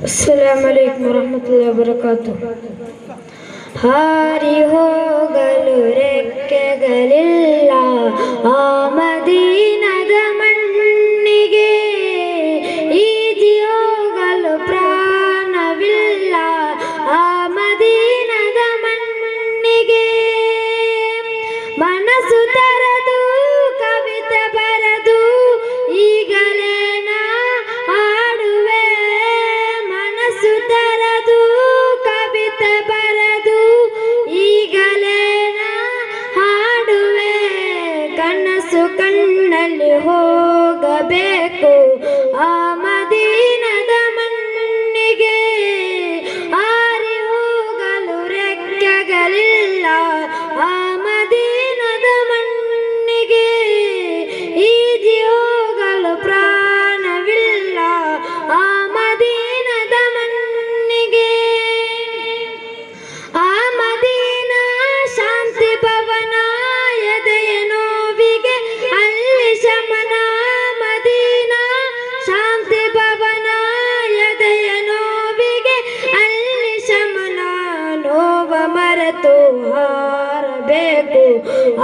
अस्सलामु अलैकुम वरहमतुल्लाहि वबरकातुह। ಹಾರಿ ಹೋಗಲು ರೆಕ್ಕೆಗಳಿಲ್ಲ ಆ ಮದೀನದ ಮಣ್ಣಿಗೆ, ಈಜಿ ಹೋಗಲು ಪ್ರಾಣವಿಲ್ಲ ಆ ಮದೀನದ ಮಣ್ಣಿಗೆ. ಮನಸ್ಸು ತರದು ಕವಿತೆ ಬರದು ಈಗಲೇ ನಾ ಹಾಡುವೆ, ಮನಸ್ಸು ತರದು ಕವಿತೆ ಬರದು ಈಗಲೇ ನಾ ಹಾಡುವೆ. ಕನಸು ಕಣ್ಣಲ್ಲಿ ಹೋಗಬೇಕು ಆ ಮದೀನದ ಮಣ್ಣಿಗೆ, ಹಾರಿ ಹೋಗಲು ರೆಕ್ಕೆಗಳಿಲ್ಲ ಆ ಮದೀನದ ಮಣ್ಣಿಗೆ, ಈಜಿ ಹೋಗಲು ಪ್ರಾಣವಿಲ್ಲ ಆ ಮದೀನದ ಮಣ್ಣಿಗೆ. ಆ ಮದೀನ ಶಾಂತಿ ಭವನ ಎದೆಯ ನೋವಿಗೆ ಅಲ್ಲಿ ಶಮನ, ಮದೀನ ಶಾಂತಿ ಭವನ ಎದೆಯ ನೋವಿಗೆ ಅಲ್ಲಿ ಶಮನ. ನೋವ ಮರೆತು ಹಾರಬೇಕು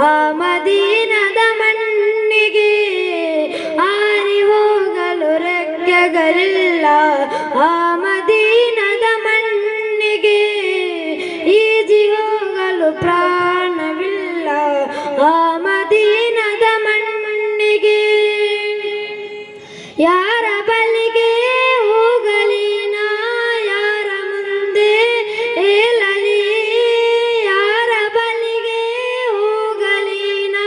ಆ ಮದೀನದ ಮಣ್ಣಿಗೆ, ಹಾರಿ ಹೋಗಲು ರೆಕ್ಕೆಗಳಿಲ್ಲ ಆ ಮದೀನದ ಮಣ್ಣಿಗೆ, ಈಜಿ ಹೋಗಲು ಪ್ರಾಣವಿಲ್ಲ ಆ ಮದೀನದ ಮಣ್ಣಿಗೆ. ಯಾರ ಬಳಿಗೆ ಹೋಗಲಿ ನಾ ಯಾರ ಮುಂದೆ ಏಳಲಿ, ಯಾರ ಬಳಿಗೆ ಹೋಗಲಿ ನಾ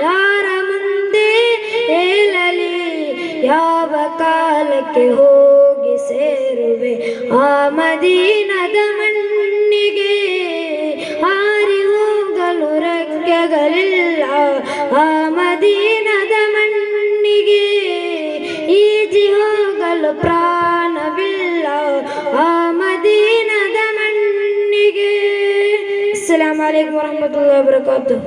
ಯಾರ ಮುಂದೆ ಏಳಲಿ. ಯಾವ ಕಾಲಕ್ಕೆ ಹೋಗಿ ಸೇರುವೆ ಆ ಮದೀನದ ಮಣ್ಣಿಗೆ, ಹಾರಿ ಹೋಗಲು ರೆಕ್ಕೆಗಳಿಲ್ಲ ಆ ಮದೀನದ ಮಣ್ಣಿಗೆ, ಈಜಿ ಹೋಗಲು ಪ್ರಾಣವಿಲ್ಲ ಆ ಮದೀನದ ಮಣ್ಣಿಗೆ. ಅಸ್ಸಲಾಮು ಅಲೈಕುಂ ವರಹಮತುಲ್ಲಾಹಿ ವಬರಕಾತುಹ್.